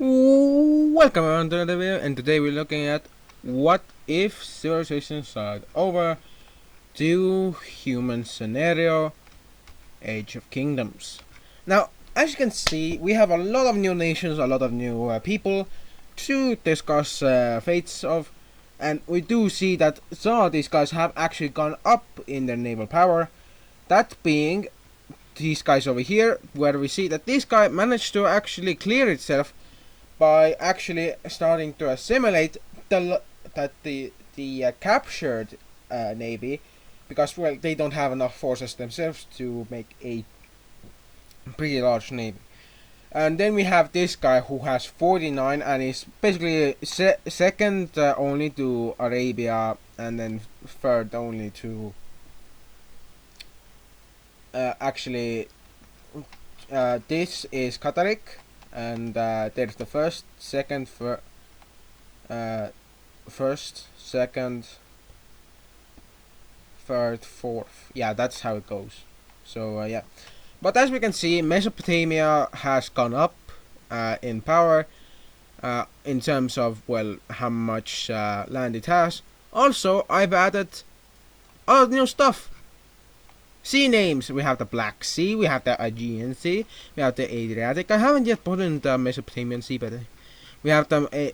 Welcome everyone to another video, and today we're looking at what if civilization start over to human scenario, Age of Kingdoms. Now, as you can see, we have a lot of new nations, a lot of new people to discuss fates of, and we do see that some of these guys have actually gone up in their naval power. That being these guys over here, where we see that this guy managed to actually clear itself by actually starting to assimilate the captured navy, because well, they don't have enough forces themselves to make a pretty large navy. And then we have this guy who has 49 and is basically second only to Arabia, and then third only to actually this is Qatarik, and there's the first, second, third, fourth. Yeah, that's how it goes. So yeah, but as we can see, Mesopotamia has gone up in power in terms of, well, how much land it has. Also, I've added other new stuff. Sea names. We have the Black Sea, we have the Aegean Sea, we have the Adriatic. I haven't yet put in the Mesopotamian Sea, but we have the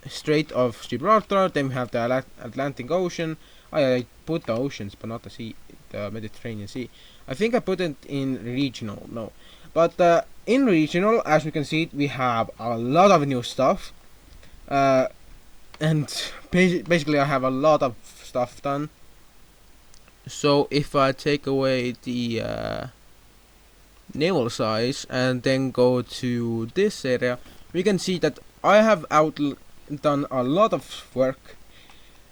Strait of Gibraltar. Then we have the Atlantic Ocean. I put the oceans, but not the sea, the Mediterranean Sea. I think I put it in regional, no. But in regional, as we can see, we have a lot of new stuff. And basically I have a lot of stuff done. So if I take away the naval size and then go to this area, we can see that I have done a lot of work.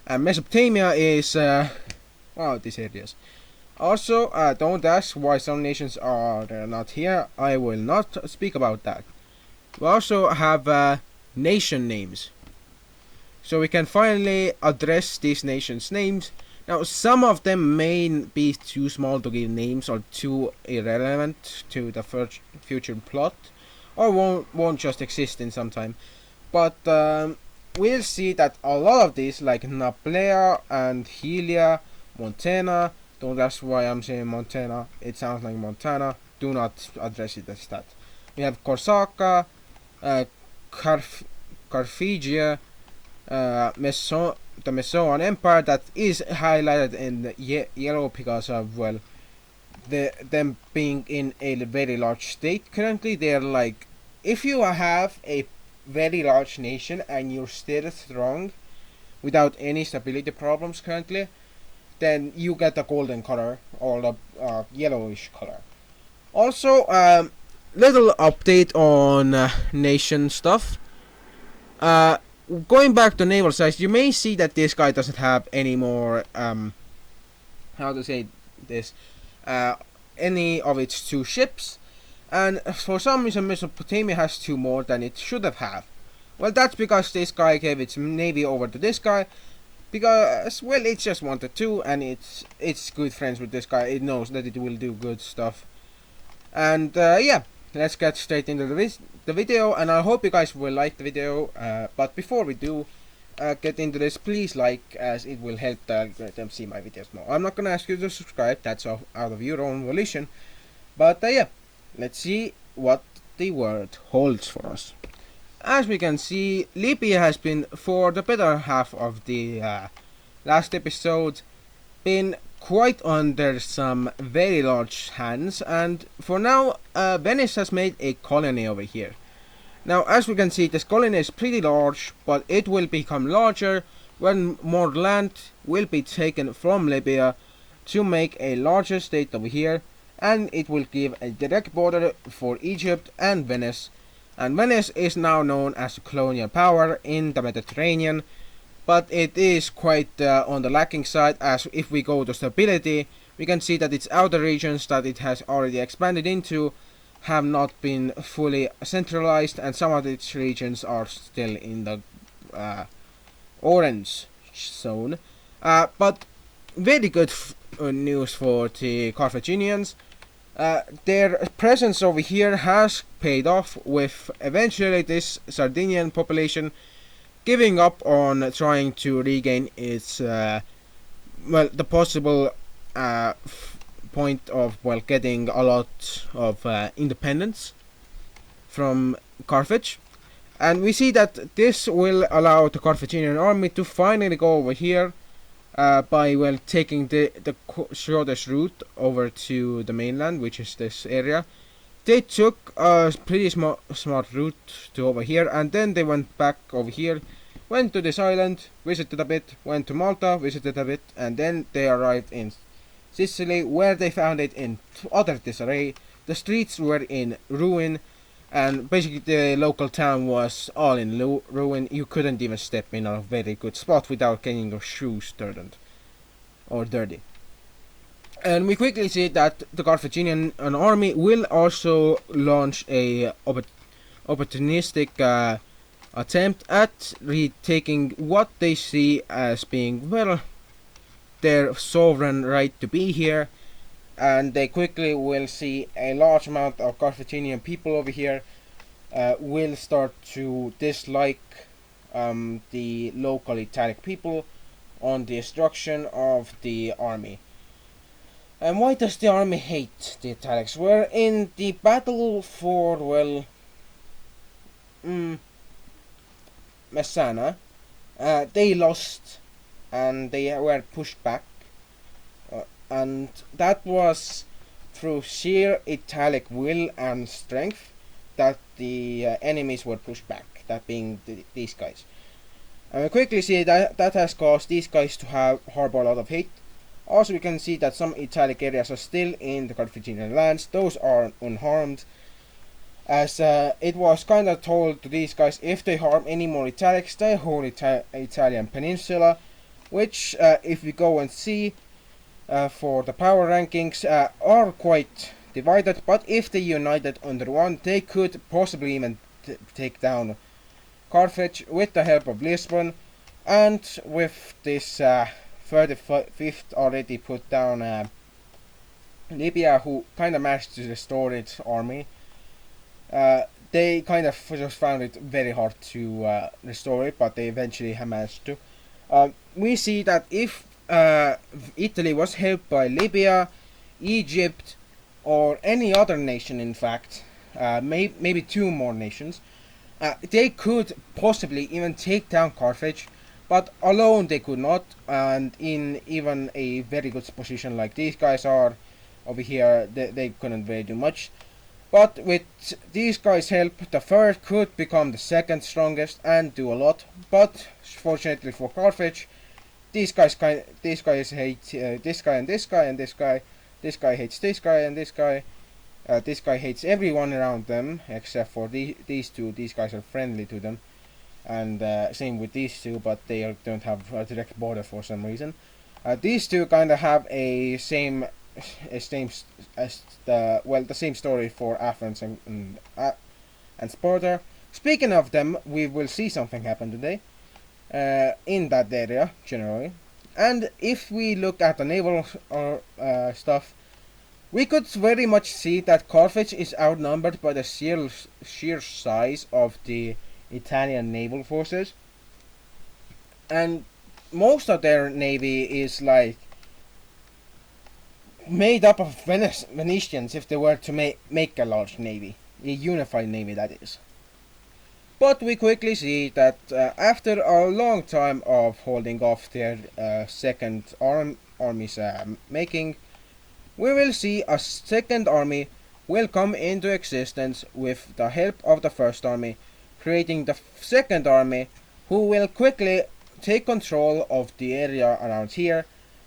And Mesopotamia is wow, these areas. Also, don't ask why some nations are not here. I will not speak about that. We also have nation names, so we can finally address these nations' names. Now, some of them may be too small to give names, or too irrelevant to the future plot, or won't just exist in some time. But we'll see that a lot of these, like Naplea and Helia, Montana. Don't ask why I'm saying Montana. It sounds like Montana. Do not address it as that. We have Korsaka, Carthage, the Mesoan Empire, that is highlighted in the yellow because of, well, them being in a very large state currently. They're like, if you have a very large nation and you're still strong without any stability problems currently, then you get the golden color or the yellowish color. Also, little update on nation stuff. Going back to naval size, you may see that this guy doesn't have any more, how to say this, any of its 2 ships, and for some reason Mesopotamia has 2 more than it should have had. Well, that's because this guy gave its navy over to this guy, because, well, it just wanted to, and it's good friends with this guy. It knows that it will do good stuff. And yeah, let's get straight into the video, and I hope you guys will like the video. But before we do get into this, please like, as it will help the algorithm see my videos more. I'm not gonna ask you to subscribe, that's out of your own volition. But yeah, let's see what the world holds for us. As we can see, Libya has been, for the better half of the last episode, been quite under some very large hands, and for now Venice has made a colony over here. Now, as we can see, this colony is pretty large, but it will become larger when more land will be taken from Libya to make a larger state over here, and it will give a direct border for Egypt and Venice. And Venice is now known as a colonial power in the Mediterranean, but it is quite on the lacking side, as if we go to stability, we can see that its outer regions that it has already expanded into have not been fully centralized, and some of its regions are still in the orange zone. But very good news for the Carthaginians. Their presence over here has paid off, with eventually this Sardinian population giving up on trying to regain its the possible point of getting a lot of independence from Carthage. And we see that this will allow the Carthaginian army to finally go over here by taking the shortest route over to the mainland, which is this area. They took a pretty smart route to over here, and then they went back over here, went to this island, visited a bit, went to Malta, visited a bit, and then they arrived in Sicily, where they found it in utter disarray. The streets were in ruin, and basically the local town was all in ruin. You couldn't even step in a very good spot without getting your shoes dirty. And we quickly see that the Carthaginian army will also launch a opportunistic attempt at retaking what they see as being, their sovereign right to be here. And they quickly will see a large amount of Carthaginian people over here will start to dislike the local Italic people on the destruction of the army. And why does the army hate the Italics? Well, in the battle for, Messana, they lost and they were pushed back. And that was through sheer Italic will and strength that the enemies were pushed back, that being these guys. And we quickly see that has caused these guys to harbor a lot of hate. Also, we can see that some Italic areas are still in the Carthaginian lands. Those are unharmed, as it was kind of told to these guys, if they harm any more Italics, the whole Italian peninsula, which if we go and see for the power rankings, are quite divided, but if they united under one, they could possibly even take down Carthage with the help of Lisbon, and with this 35th already put down Libya, who kind of managed to restore its army. They kind of just found it very hard to restore it, but they eventually managed to. We see that if Italy was helped by Libya, Egypt, or any other nation, in fact, maybe two more nations, they could possibly even take down Carthage, but alone they could not, and in even a very good position like these guys are over here, they couldn't really do much. But with these guys' help, the first could become the second strongest and do a lot. But fortunately for Carthage, these guys hate this guy and this guy and this guy. This guy hates this guy and this guy. This guy hates everyone around them except for these two. These guys are friendly to them, and same with these two, but they don't have a direct border for some reason. These two kind of have the same story for Athens and Sparta. Speaking of them, we will see something happen today in that area generally. And if we look at the naval stuff, we could very much see that Carthage is outnumbered by the sheer size of the Italian naval forces, and most of their navy is like made up of Venetians if they were to make a large navy, a unified navy that is. But we quickly see that after a long time of holding off their second army's making, we will see a second army will come into existence with the help of the first army, creating the second army, who will quickly take control of the area around here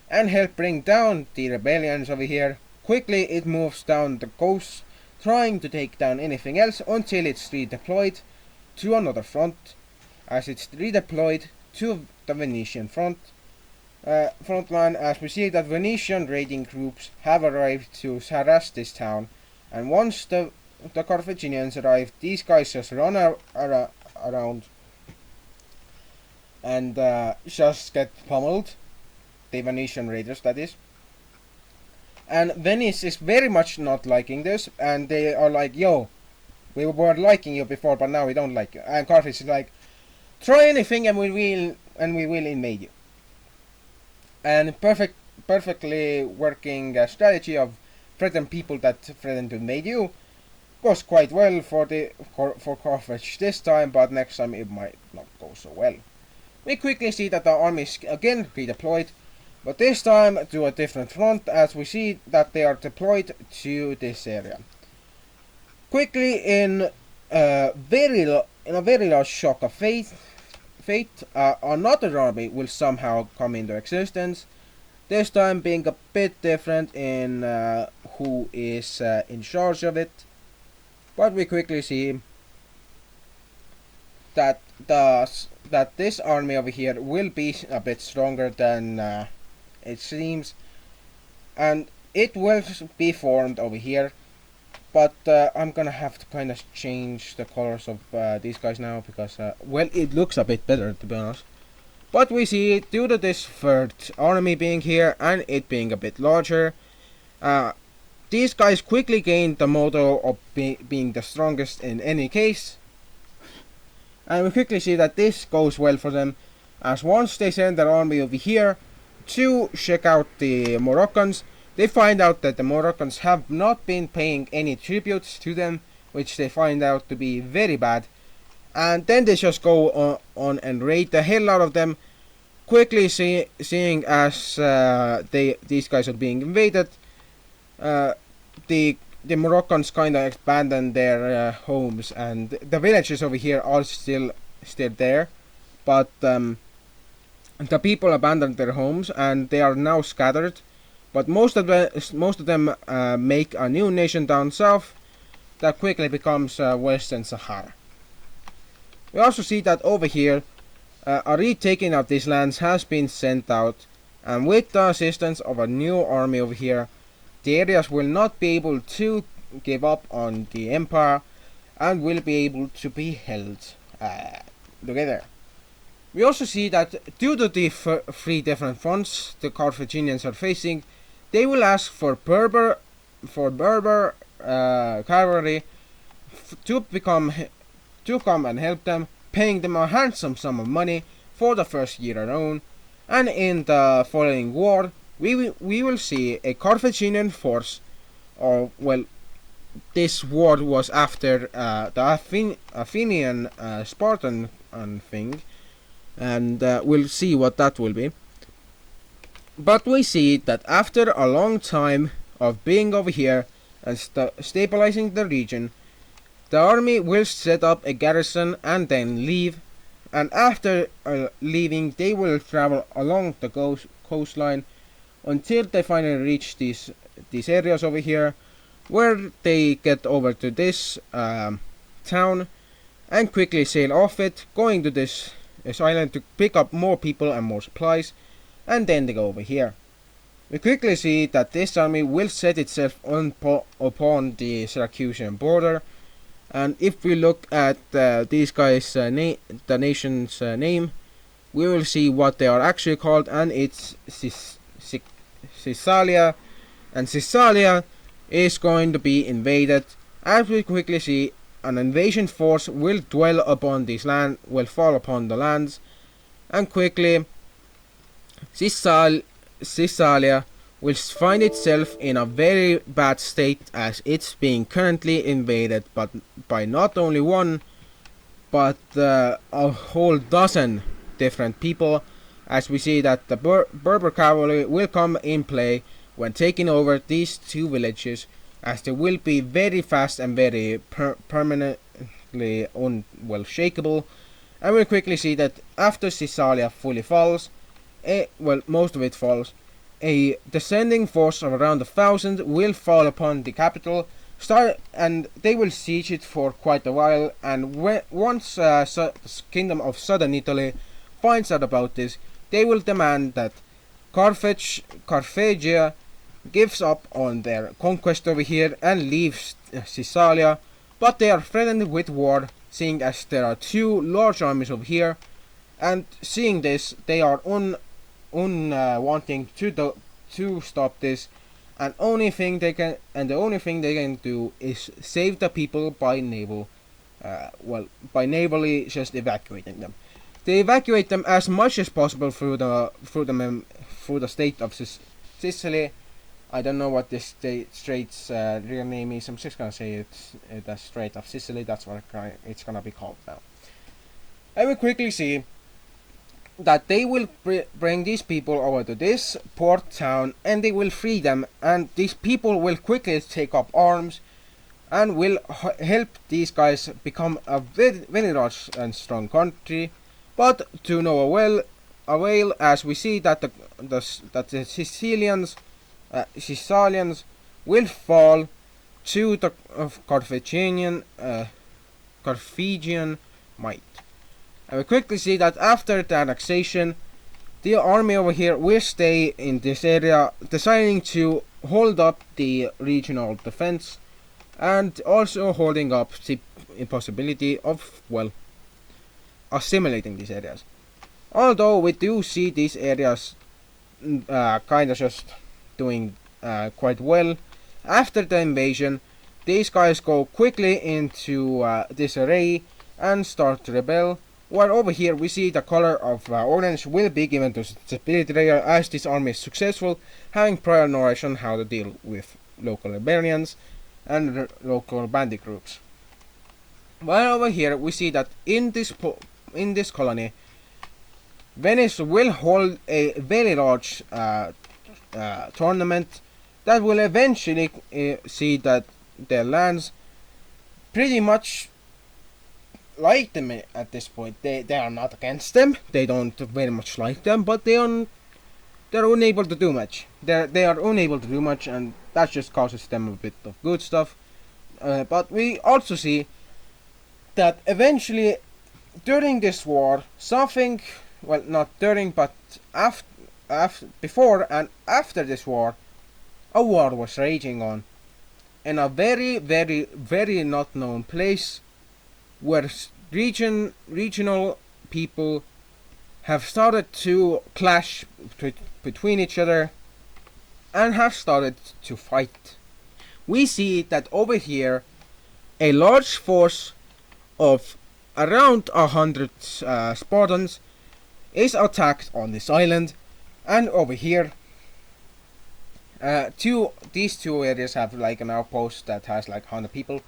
and help bring down the rebellions over here. Quickly it moves down the coast, trying to take down anything else until it's redeployed to another front, as it's redeployed to the Venetian front line, as we see that Venetian raiding groups have arrived to harass this town, and once the Carthaginians arrive, these guys just run around and just get pummeled, the Venetian raiders that is. And Venice is very much not liking this, and they are like, yo, we were liking you before, but now we don't like you. And Carthage is like, try anything and we will invade you. And perfectly working strategy of threaten people that threaten to invade you goes quite well for Carthage this time, but next time it might not go so well. We quickly see that the army is again redeployed, but this time to a different front, as we see that they are deployed to this area. Quickly, in a very large shock of fate, another army will somehow come into existence. This time being a bit different in who is in charge of it, but we quickly see that this army over here will be a bit stronger than it seems, and it will be formed over here. But I'm gonna have to kind of change the colors of these guys now because well, it looks a bit better, to be honest. But we see, due to this third army being here and it being a bit larger, these guys quickly gained the motto of being the strongest in any case. And we quickly see that this goes well for them, as once they send their army over here to check out the Moroccans, they find out that the Moroccans have not been paying any tributes to them, which they find out to be very bad. And then they just go on and raid the hell out of them, quickly seeing as these guys are being invaded. The Moroccans kind of abandoned their homes, and the villages over here are still there, but the people abandoned their homes and they are now scattered. But most of them make a new nation down south that quickly becomes Western Sahara. We also see that over here a retaking of these lands has been sent out, and with the assistance of a new army over here, the areas will not be able to give up on the empire and will be able to be held together. We also see that due to the three different fronts the Carthaginians are facing, they will ask for Berber cavalry to come and help them, paying them a handsome sum of money for the first year alone. And in the following war, we will see a Carthaginian force, or well, this war was after the Athenian Spartan thing, and we'll see what that will be. But we see that after a long time of being over here and stabilizing the region, the army will set up a garrison and then leave. And after leaving, they will travel along the coastline until they finally reach these areas over here, where they get over to this town and quickly sail off it, going to this island to pick up more people and more supplies, and then they go over here. We quickly see that this army will set itself upon the Syracusan border, and if we look at these guys' the nation's name, we will see what they are actually called, and it's Caesarea, and Caesarea is going to be invaded. As we quickly see, an invasion force will dwell upon this land, will fall upon the lands, and quickly Caesarea will find itself in a very bad state, as it's being currently invaded but by not only one but a whole dozen different people, as we see that the Berber cavalry will come in play when taking over these two villages, as they will be very fast and very permanently shakeable. And we'll quickly see that after Caesarea fully falls, most of it falls, a descending force of around 1,000 will fall upon the capital, and they will siege it for quite a while. And once the kingdom of southern Italy finds out about this, they will demand that Carthage gives up on their conquest over here and leaves Caesarea, but they are threatened with war, seeing as there are two large armies over here, and seeing this, they are wanting to stop this, and the only thing they can do is save the people by naval, by navally just evacuating them. They evacuate them as much as possible through the state of Sicily. I don't know what this strait's real name is. I'm just gonna say it's the Strait of Sicily. That's what it's gonna be called now. And we quickly see that they will bring these people over to this port town, and they will free them. And these people will quickly take up arms, and will help these guys become a very large and strong country. But to no avail, as we see that the Sicilians will fall to the Carthaginian might. And we quickly see that after the annexation, the army over here will stay in this area, deciding to hold up the regional defense, and also holding up the impossibility of, well, assimilating these areas. Although we do see these areas kind of just doing quite well after the invasion, these guys go quickly into disarray and start to rebel. While over here we see the color of orange will be given to stability layer, as this army is successful, having prior knowledge on how to deal with local rebellions and local bandit groups. While over here we see that in this colony, Venice will hold a very large tournament that will eventually see that their lands pretty much like them at this point. They are not against them. They don't very much like them, but they're unable to do much. They are unable to do much, and that just causes them a bit of good stuff. But we also see that eventually, during this war, something, well, not during, but before and after this war, a war was raging on in a very, very, very not known place, where regional people have started to clash between each other and have started to fight. We see that over here a large force of around 100 Spartans is attacked on this island, and over here these two areas have like an outpost that has like 100 people.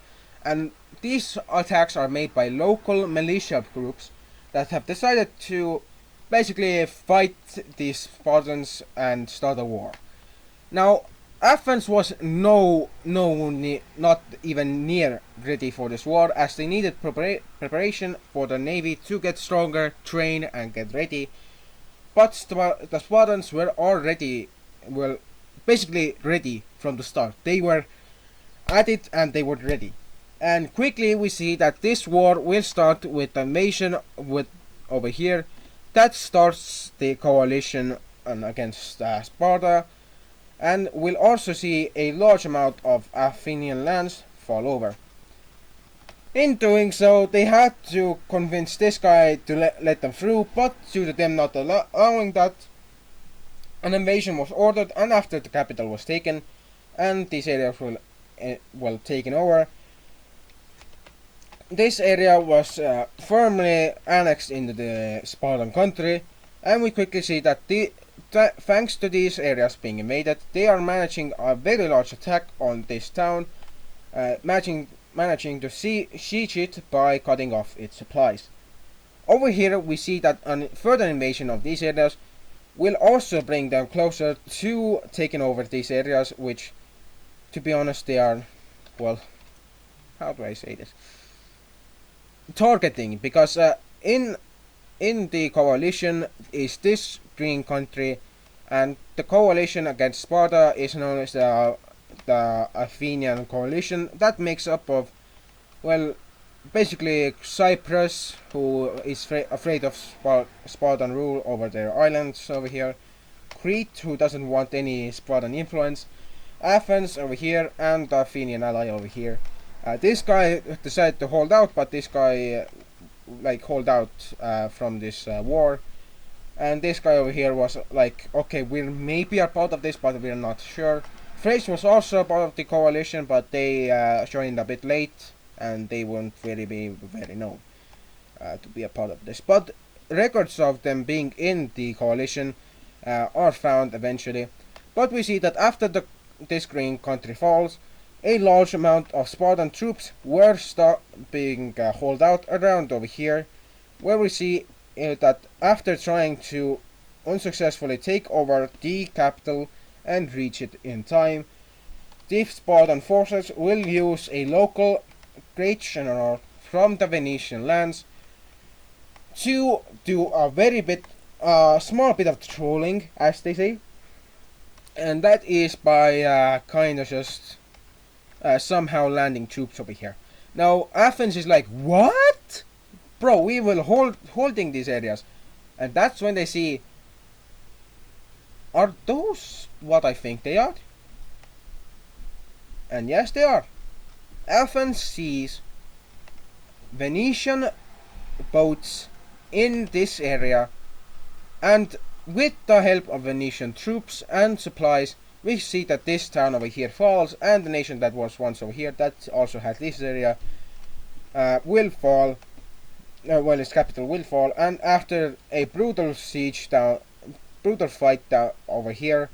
And these attacks are made by local militia groups that have decided to basically fight these Spartans and start a war. Now, Athens was not even near ready for this war, as they needed preparation for the navy to get stronger, train, and get ready. But the Spartans were already, well, basically ready from the start. They were at it and they were ready. And quickly we see that this war will start with the invasion over here. That starts the coalition against Sparta, and we'll also see a large amount of Athenian lands fall over. In doing so, they had to convince this guy to let them through, but due to them not allowing that, an invasion was ordered, and after the capital was taken and these areas were taken over, this area was firmly annexed into the Spartan country, and we quickly see that thanks to these areas being invaded, they are managing a very large attack on this town, managing to siege it by cutting off its supplies. Over here we see that a further invasion of these areas will also bring them closer to taking over these areas, which, to be honest, they are, well, how do I say this? Targeting, because in the coalition is this green country, and the coalition against Sparta is known as the Athenian coalition. That makes up of, well, basically Cyprus, who is afraid of Spartan rule over their islands over here, Crete, who doesn't want any Spartan influence, Athens over here, and the Athenian ally over here. This guy decided to hold out, but this guy hold out from this war, and this guy over here was like, okay, we maybe are part of this, but we're not sure. Thrace was also part of the coalition, but they joined a bit late, and they won't really be very known to be a part of this. But records of them being in the coalition are found eventually. But we see that after this green country falls, a large amount of Spartan troops were being hauled out around over here, where we see that after trying to unsuccessfully take over the capital and reach it in time, the Spartan forces will use a local great general from the Venetian lands to do a small bit of trolling, as they say, and that is by kind of just somehow landing troops over here. Now Athens is like, what? Bro, we will holding these areas, and that's when they see, are those what I think they are? And yes, they are. Athens sees Venetian boats in this area, and with the help of Venetian troops and supplies, we see that this town over here falls, and the nation that was once over here, that also had this area, will fall. Well, its capital will fall, and after a brutal fight over here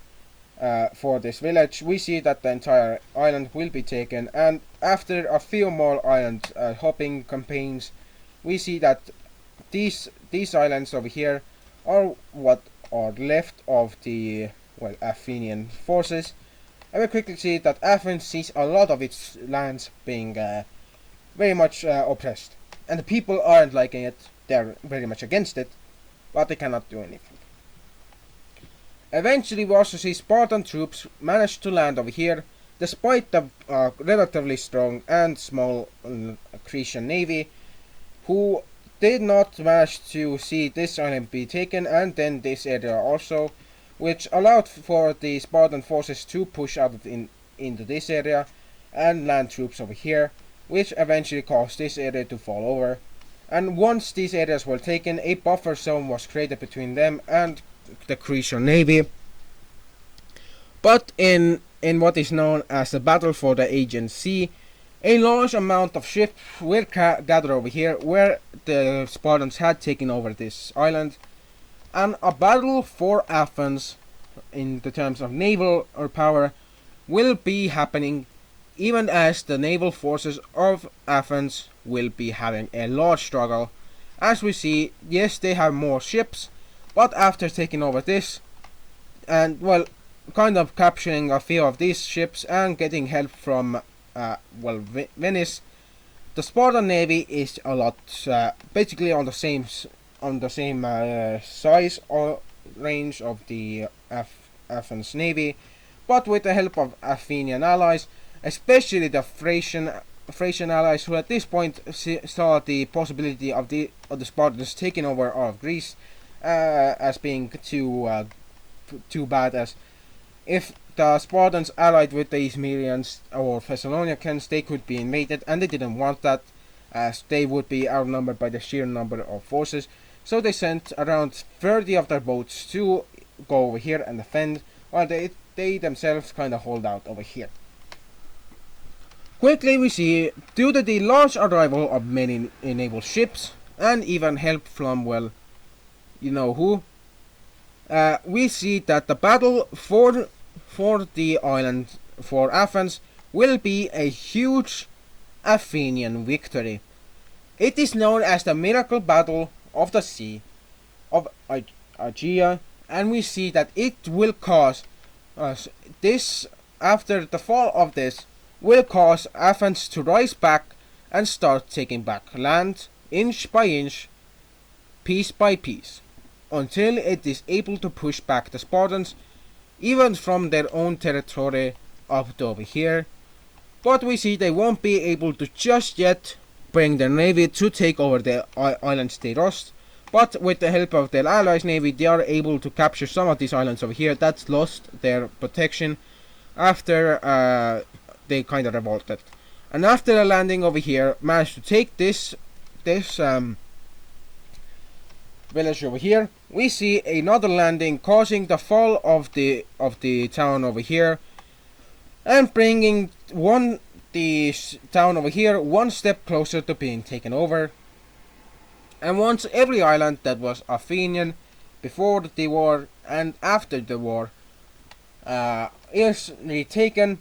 for this village, we see that the entire island will be taken, and after a few more island hopping campaigns, we see that these islands over here are what are left of the Athenian forces, and we quickly see that Athens sees a lot of its lands being very much oppressed, and the people aren't liking it. They're very much against it, but they cannot do anything. Eventually, we also see Spartan troops manage to land over here, despite the relatively strong and small Cretan navy, who did not manage to see this island be taken, and then this area also, which allowed for the Spartan forces to push out into this area and land troops over here, which eventually caused this area to fall over. And once these areas were taken, a buffer zone was created between them and the Cretan navy. But in what is known as the Battle for the Aegean Sea, a large amount of ships were gathered over here, where the Spartans had taken over this island, and a battle for Athens, in the terms of naval or power, will be happening, even as the naval forces of Athens will be having a large struggle. As we see, yes, they have more ships, but after taking over this, and kind of capturing a few of these ships and getting help from Venice, the Spartan navy is a lot basically on the same size or range of the Athens navy, but with the help of Athenian allies, especially the Thracian allies, who at this point saw the possibility of the Spartans taking over all of Greece as being too bad, as if the Spartans allied with the Ismenians or Thessalonians, they could be invaded, and they didn't want that, as they would be outnumbered by the sheer number of forces. So they sent around 30 of their boats to go over here and defend, while they themselves kind of hold out over here. Quickly we see, due to the large arrival of many naval ships, and even help from, you know who, we see that the battle for the island, for Athens, will be a huge Athenian victory. It is known as the Miracle Battle of the Sea of Aegea, and we see that it will cause this, after the fall of this, will cause Athens to rise back and start taking back land inch by inch, piece by piece, until it is able to push back the Spartans even from their own territory up to over here. But we see they won't be able to just yet bring their navy to take over the islands they lost, but with the help of their allies' navy, they are able to capture some of these islands over here that's lost their protection after they kind of revolted. And after the landing over here, managed to take this village over here. We see another landing causing the fall of the town over here, and bringing the town over here one step closer to being taken over. And once every island that was Athenian before the war and after the war is retaken,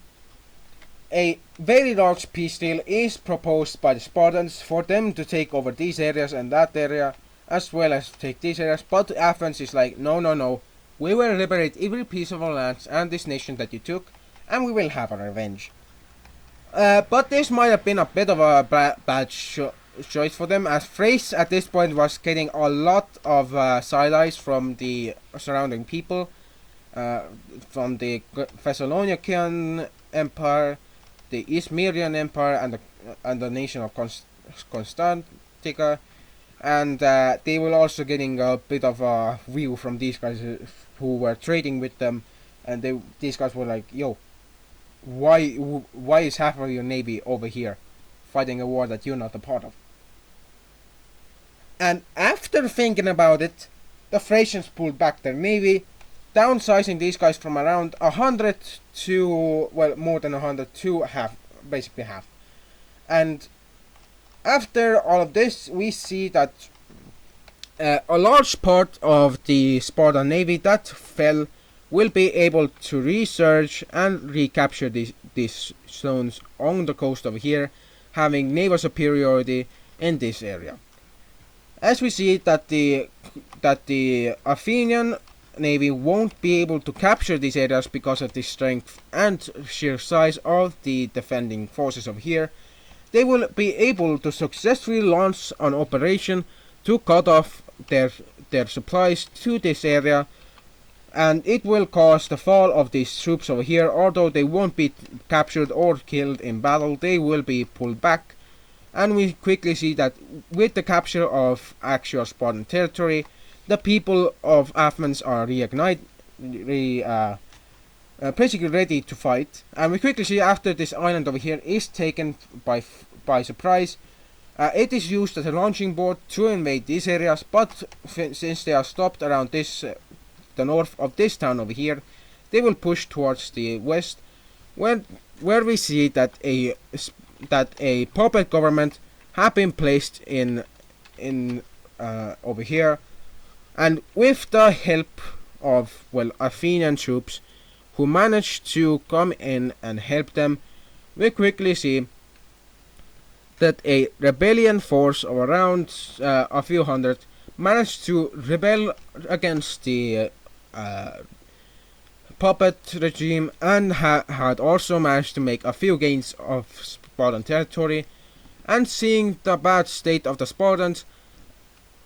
a very large peace deal is proposed by the Spartans for them to take over these areas and that area, as well as take these areas. But Athens is like, no, no, no, we will liberate every piece of our lands and this nation that you took, and we will have our revenge. But this might have been a bit of a bad choice for them, as Thrace at this point was getting a lot of side eyes from the surrounding people, from the Thessalonican Empire, the Ismerian Empire, and the nation of Constantica, and they were also getting a bit of a view from these guys who were trading with them, and these guys were like, yo, why is half of your navy over here fighting a war that you're not a part of? And after thinking about it, the Thracians pulled back their navy, downsizing these guys from around 100 to, well, more than 100 to basically half. And after all of this, we see that a large part of the Spartan navy that fell will be able to research and recapture these zones on the coast over here, having naval superiority in this area. As we see that the Athenian navy won't be able to capture these areas because of the strength and sheer size of the defending forces over here, they will be able to successfully launch an operation to cut off their supplies to this area, and it will cause the fall of these troops over here. Although they won't be captured or killed in battle, they will be pulled back. And we quickly see that with the capture of actual Spartan territory, the people of Athens are basically ready to fight. And we quickly see after this island over here is taken by surprise, it is used as a launching board to invade these areas. But since they are stopped around the north of this town over here, they will push towards the west, where we see that a puppet government have been placed in over here, and with the help of, well, Athenian troops who managed to come in and help them, we quickly see that a rebellion force of around a few hundred managed to rebel against the puppet regime, and had also managed to make a few gains of Spartan territory. And seeing the bad state of the Spartans,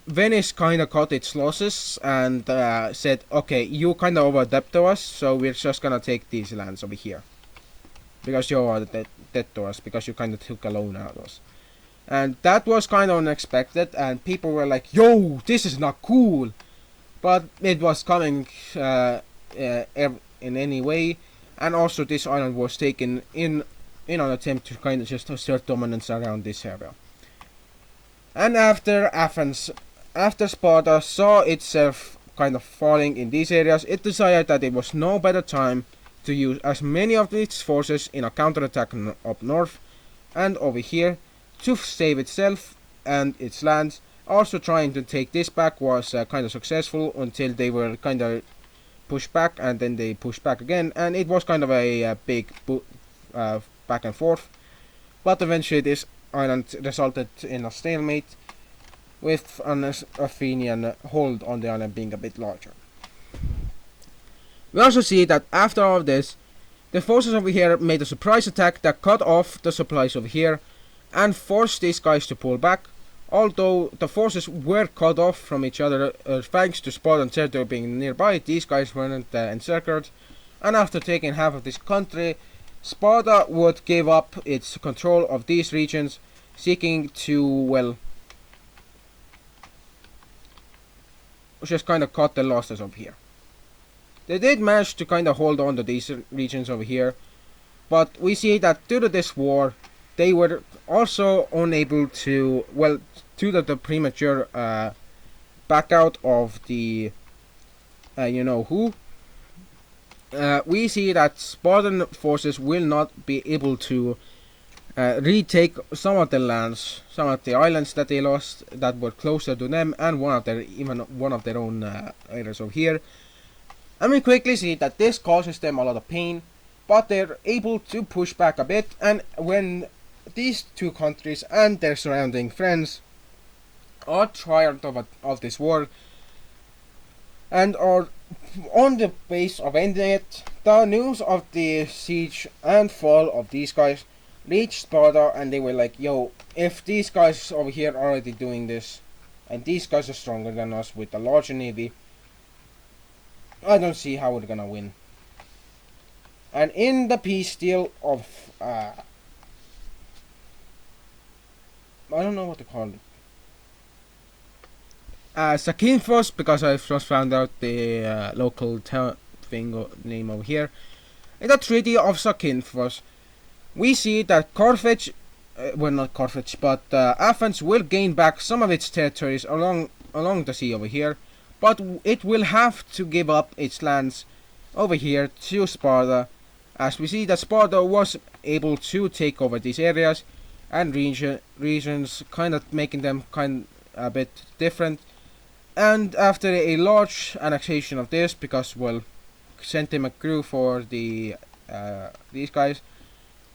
Venice kinda cut its losses and said, okay, you kinda overdebt to us, so we're just gonna take these lands over here, because you are dead to us, because you kinda took a loan out of us. And that was kinda unexpected, and people were like, yo, this is not cool. But it was coming in any way, and also this island was taken in an attempt to kind of just assert dominance around this area. And after Sparta saw itself kind of falling in these areas, it decided that it was no better time to use as many of its forces in a counterattack up north and over here to save itself and its lands. Also trying to take this back was kind of successful until they were kind of pushed back, and then they pushed back again, and it was kind of a big back and forth. But eventually this island resulted in a stalemate, with an Athenian hold on the island being a bit larger. We also see that after all of this, the forces over here made a surprise attack that cut off the supplies over here and forced these guys to pull back. Although the forces were cut off from each other thanks to Spartan territory being nearby, these guys weren't encircled, and after taking half of this country, Sparta would give up its control of these regions, seeking to, well, just kind of cut the losses over here. They did manage to kind of hold on to these regions over here, but we see that due to this war, they were also unable to, well, due to the premature back out of the you know who, we see that Spartan forces will not be able to retake some of the lands, some of the islands that they lost that were closer to them, and even one of their own areas over here. And we quickly see that this causes them a lot of pain, but they're able to push back a bit. And when these two countries and their surrounding friends are tired of this war and are on the base of ending it, the news of the siege and fall of these guys reached Sparta, and they were like, yo, if these guys over here are already doing this, and these guys are stronger than us with a larger navy, I don't see how we're gonna win. And in the peace deal of I don't know what to call it. Zakynthos, because I've just found out the local town thing name over here. In the Treaty of Zakynthos, we see that Carthage, well, not Carthage, but Athens will gain back some of its territories along the sea over here, but it will have to give up its lands over here to Sparta, as we see that Sparta was able to take over these areas and regions, kind of making them a bit different. And after a large annexation of this, because, well, sentiment grew for these guys,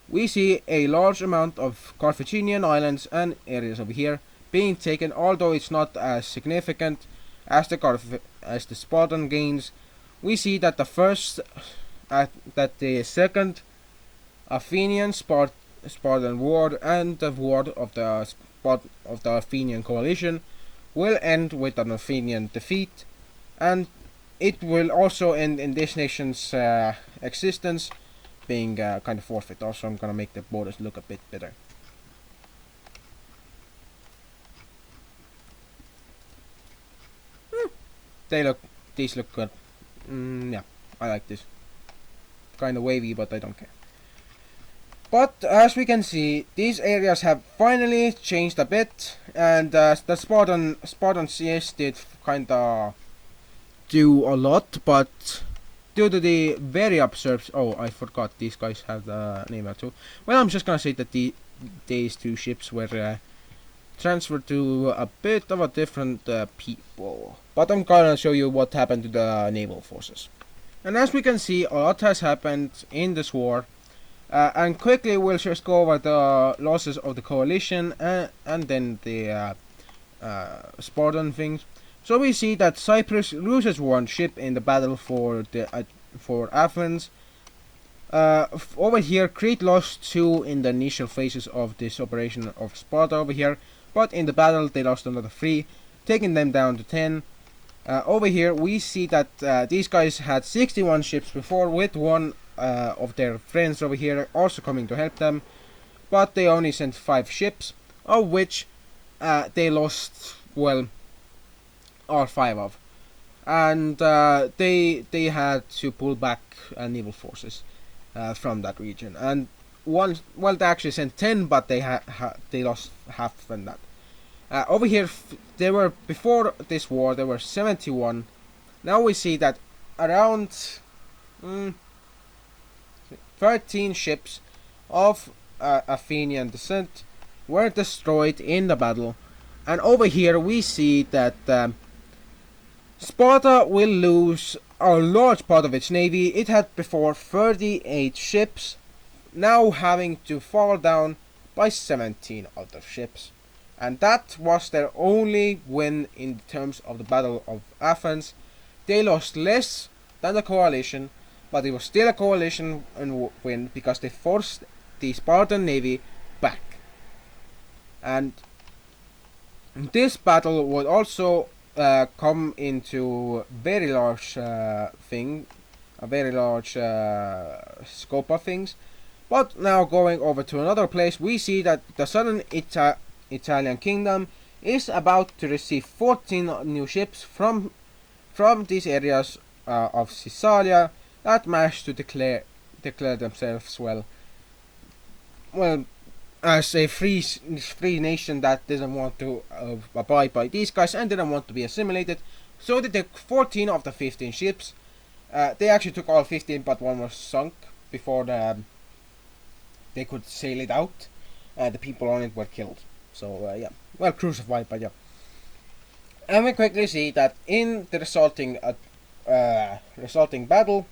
we see a large amount of Carthaginian islands and areas over here being taken, although it's not as significant as the Spartan gains. We see that the second Athenian Spartan war and the war of the Athenian coalition will end with an Athenian defeat, and it will also end in this nation's existence being kind of forfeit. Also, I'm gonna make the borders look a bit better. These look good. Yeah, I like this. Kind of wavy, but I don't care. But as we can see, these areas have finally changed a bit, and the Spartan CS did kinda do a lot, but due to the very absurd... Oh, I forgot these guys have the name out too. Well, I'm just gonna say that these two ships were transferred to a bit of a different people. But I'm gonna show you what happened to the naval forces. And as we can see, a lot has happened in this war. And quickly we'll just go over the losses of the coalition and then the Spartan things. So we see that Cyprus loses one ship in the battle for Athens. Over here, Crete lost 2 in the initial phases of this operation of Sparta over here, but in the battle they lost another 3, taking them down to 10. Over here we see that these guys had 61 ships before, with one of their friends over here also coming to help them, but they only sent 5 ships, of which they lost, well, all 5 of, and they had to pull back naval forces from that region. And they actually sent 10, but they lost half from that. Over here, before this war there were 71. Now we see that around 13 ships of Athenian descent were destroyed in the battle. And over here we see that Sparta will lose a large part of its navy. It had before 38 ships, now having to fall down by 17 other ships. And that was their only win in terms of the Battle of Athens. They lost less than the coalition, but it was still a coalition win because they forced the Spartan navy back. And this battle would also come into very large a very large scope of things. But now going over to another place, we see that the southern Italian kingdom is about to receive 14 new ships from these areas of Caesarea that managed to declare themselves well as a free nation that didn't want to abide by these guys and didn't want to be assimilated. So they took 14 of the 15 ships They actually took all 15, but one was sunk before they could sail it out. The people on it were killed. So yeah, well, crucified, but yeah. And we quickly see that in the resulting battle,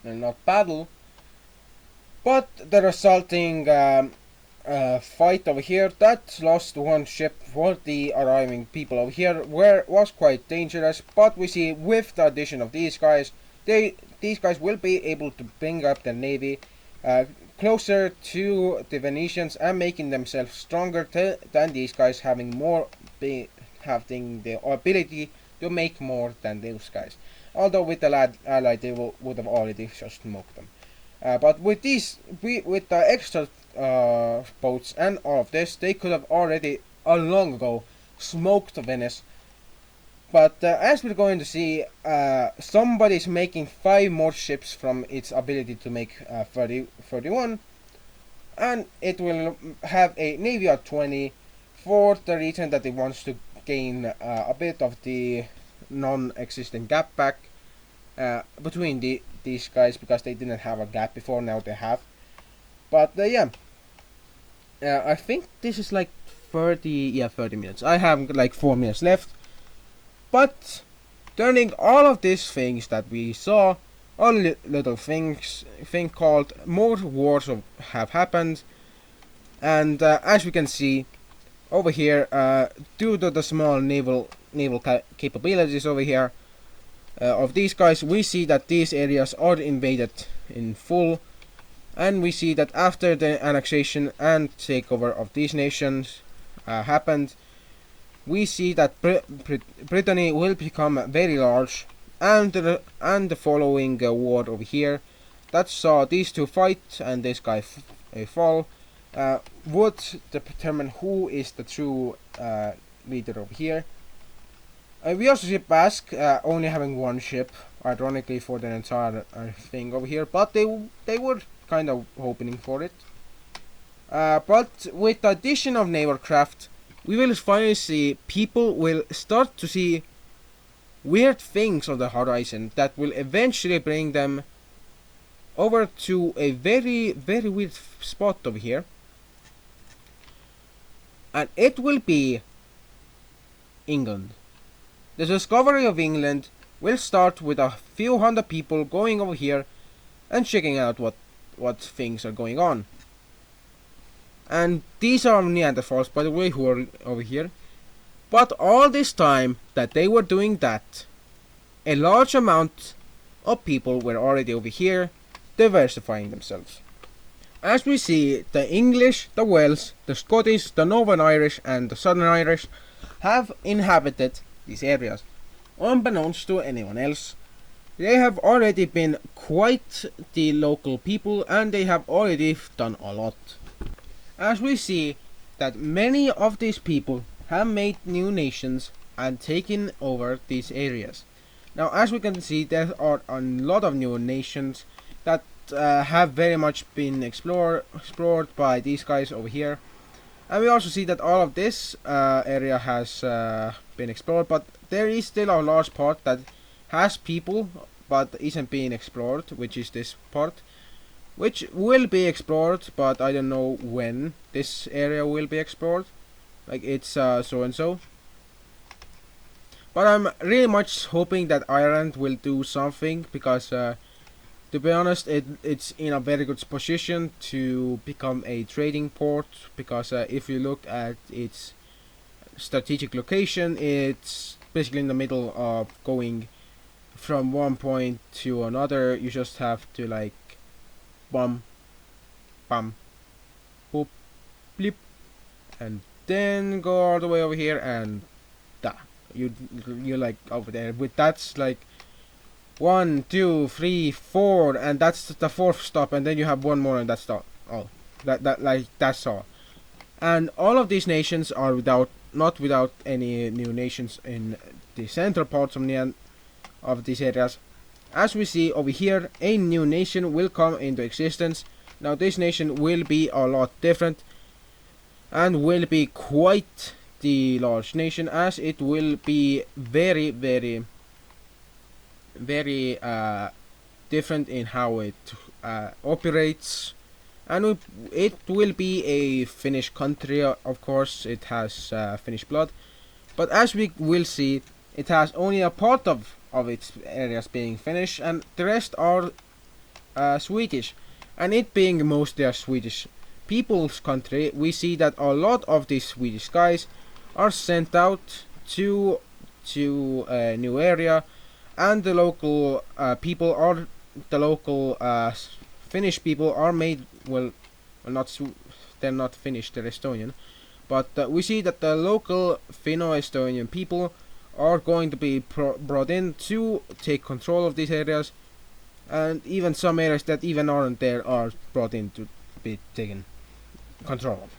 not battle, but the resulting fight over here, that lost one ship for the arriving people over here, where was quite dangerous. But we see with the addition of these guys, these guys will be able to bring up their navy closer to the Venetians and making themselves stronger than these guys, having having the ability to make more than those guys. Although with the Allied they would have already just smoked them. But with with the extra boats and all of this, they could have already long ago smoked Venice. But as we're going to see, somebody's making 5 more ships from its ability to make 31, and it will have a navy of 20 for the reason that it wants to gain a bit of the non-existent gap back between these guys, because they didn't have a gap before. Now they have. But yeah, I think this is like 30 minutes. I have like 4 minutes left. But turning all of these things that we saw, all little things called more wars have happened, and as we can see over here, due to the small naval capabilities over here of these guys, we see that these areas are invaded in full, and we see that after the annexation and takeover of these nations happened, we see that Brittany will become very large, and the following war over here that saw these two fight and this guy fall would determine who is the true leader over here. We also see Basque only having 1 ship, ironically, for the entire thing over here, but they were kind of hoping for it. But with the addition of naval craft, we will finally see people will start to see weird things on the horizon that will eventually bring them over to a very, very weird spot over here. And it will be England. The discovery of England will start with a few hundred people going over here and checking out what things are going on. And these are Neanderthals, by the way, who are over here. But all this time that they were doing that, a large amount of people were already over here, diversifying themselves. As we see, the English, the Welsh, the Scottish, the Northern Irish and the Southern Irish have inhabited these areas. Unbeknownst to anyone else, they have already been quite the local people, and they have already done a lot. As we see that many of these people have made new nations and taken over these areas. Now, as we can see, there are a lot of new nations that have very much been explored by these guys over here. And we also see that all of this area has been explored, but there is still a large part that has people but isn't being explored, which is this part, which will be explored, but I don't know when this area will be explored. Like, it's so and so. But I'm really much hoping that Ireland will do something, because to be honest, it's in a very good position to become a trading port, because if you look at its strategic location, it's basically in the middle of going from one point to another. You just have to like bum, bum, boop, blip, and then go all the way over here, and da. You're like over there. With that's like 1, 2, 3, 4, and that's the 4th stop, and then you have one more, and that's all. That's all. And all of these nations are not without any new nations in the central parts of these areas. As we see over here, a new nation will come into existence. Now this nation will be a lot different and will be quite the large nation, as it will be very, very very different in how it operates, and it will be a Finnish country. Of course, it has Finnish blood, but as we will see, it has only a part of its areas being Finnish, and the rest are Swedish. And it being mostly a Swedish people's country, we see that a lot of these Swedish guys are sent out to a new area, and the local people are the local Finnish people are made not they're not Finnish, they're Estonian, but we see that the local Finno-Estonian people are going to be brought in to take control of these areas, and even some areas that even aren't there are brought in to be taken control of.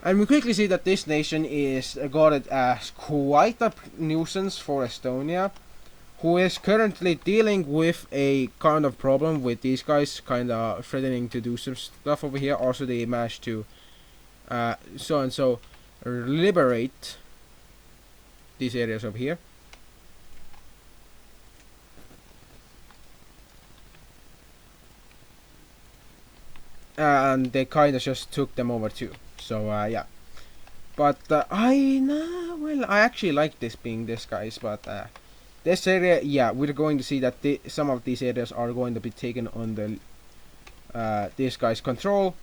And we quickly see that this nation is regarded as quite a nuisance for Estonia, who is currently dealing with a kind of problem with these guys kind of threatening to do some stuff over here. Also, they managed to liberate these areas over here. And they kind of just took them over too. So yeah, but I actually like this being this guys, but this area, yeah, we're going to see that some of these areas are going to be taken under this guy's control,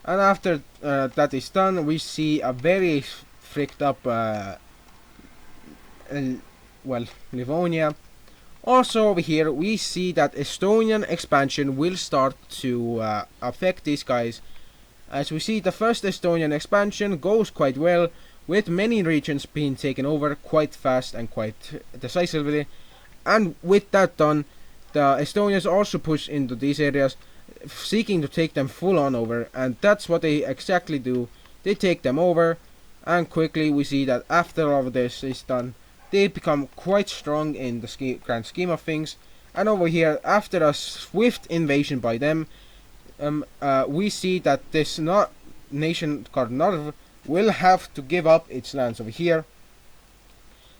and after that is done, we see a very freaked up Livonia. Also over here, we see that Estonian expansion will start to affect these guys. As we see, the first Estonian expansion goes quite well, with many regions being taken over quite fast and quite decisively. And with that done, the Estonians also push into these areas, seeking to take them full on over, and that's what they exactly do. They take them over, and quickly we see that after all of this is done, they become quite strong in the grand scheme of things. And over here, after a swift invasion by them, we see that this nation called Narv will have to give up its lands over here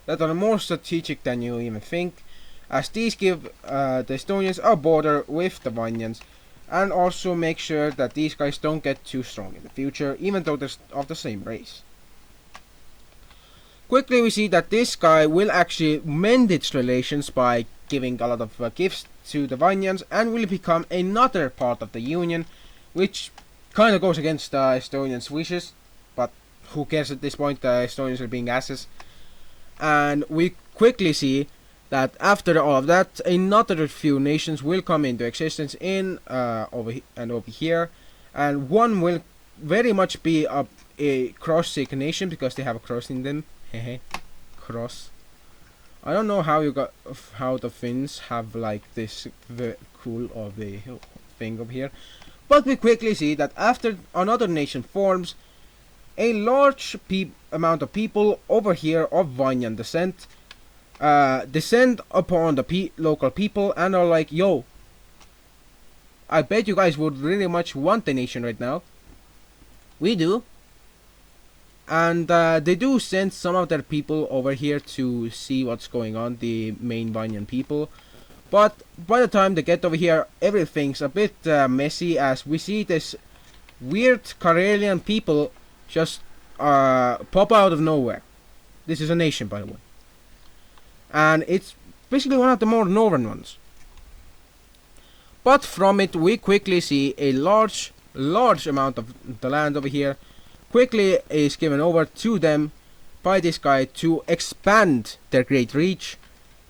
that are more strategic than you even think, as these give the Estonians a border with the Vanyans, and also make sure that these guys don't get too strong in the future, even though they're of the same race. Quickly we see that this guy will actually mend its relations by giving a lot of gifts to the Vanyans, and will become another part of the Union, which kind of goes against the Estonians' wishes, but who cares at this point, the Estonians are being asses. And we quickly see that after all of that, another few nations will come into existence in over here, and one will very much be a cross-Sikh nation, because they have a cross in them. Cross. I don't know how the Finns have like this cool of the thing over here, but we quickly see that after another nation forms, a large amount of people over here of Vanyan descent descend upon the local people and are like, yo, I bet you guys would really much want the nation right now. We do. And they do send some of their people over here to see what's going on, the main Vanyan people. But by the time they get over here, everything's a bit messy, as we see this weird Karelian people just pop out of nowhere. This is a nation, by the way. And it's basically one of the more northern ones. But from it, we quickly see a large amount of the land over here quickly is given over to them by this guy to expand their great reach.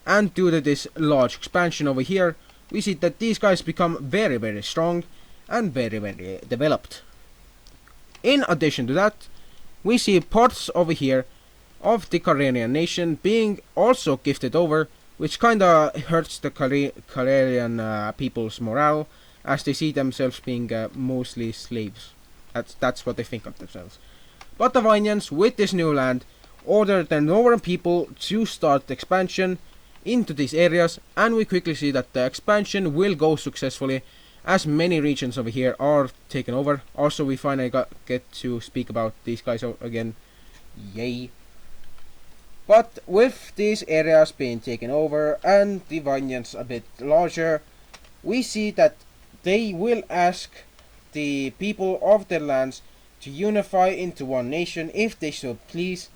And due to this large expansion over here, we see that these guys become very, very strong and very, very developed. In addition to that, we see parts over here of the Karelian nation being also gifted over, which kinda hurts the Karelian people's morale, as they see themselves being mostly slaves. That's what they think of themselves. But the Vanyans, with this new land, order their northern people to start expansion into these areas, and we quickly see that the expansion will go successfully, as many regions over here are taken over. Also, we finally get to speak about these guys again. Yay. But with these areas being taken over and the Vanyans a bit larger, we see that they will ask the people of their lands to unify into one nation if they should please,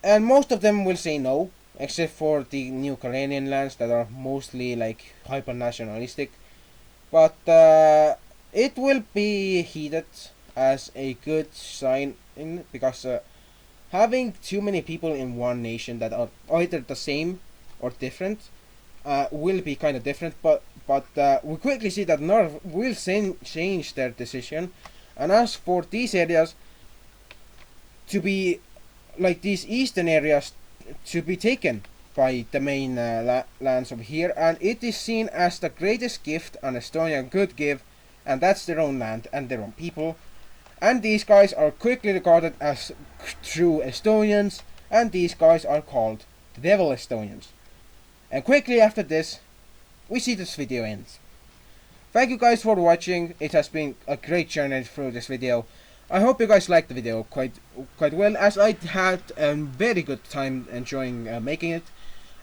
and most of them will say no, except for the New Karenin lands that are mostly like hyper nationalistic. But it will be heeded as a good sign because having too many people in one nation that are either the same or different will be kind of different. But we quickly see that North will change their decision, and as for these areas to be like these eastern areas to be taken by the main lands over here, and it is seen as the greatest gift an Estonia could give, and that's their own land and their own people. And these guys are quickly regarded as true Estonians, and these guys are called the Devil Estonians. And quickly after this, we see this video ends. Thank you guys for watching. It has been a great journey through this video. I hope you guys liked the video quite well, as I had a very good time enjoying making it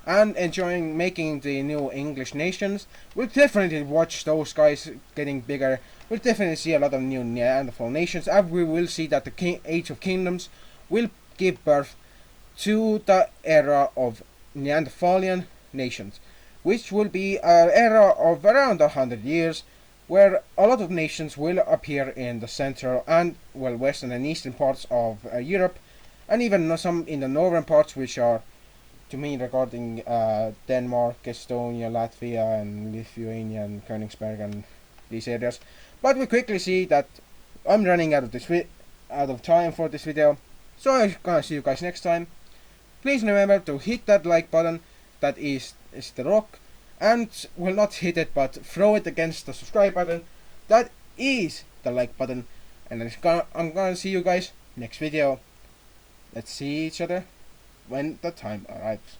and enjoying making the new English nations. We'll definitely watch those guys getting bigger. We'll definitely see a lot of new Neanderthal nations, and we will see that the Age of Kingdoms will give birth to the era of Neanderthalian nations, which will be an era of around 100 years, where a lot of nations will appear in the central and western and eastern parts of Europe, and even some in the northern parts, which are, to me, regarding Denmark, Estonia, Latvia, and Lithuania, and Königsberg, and these areas. But we quickly see that I'm running out of time for this video, so I'm gonna see you guys next time. Please remember to hit that like button, that is the rock, and well, not hit it, but throw it against the subscribe button, that is the like button. And I'm gonna see you guys next video. Let's see each other when the time arrives.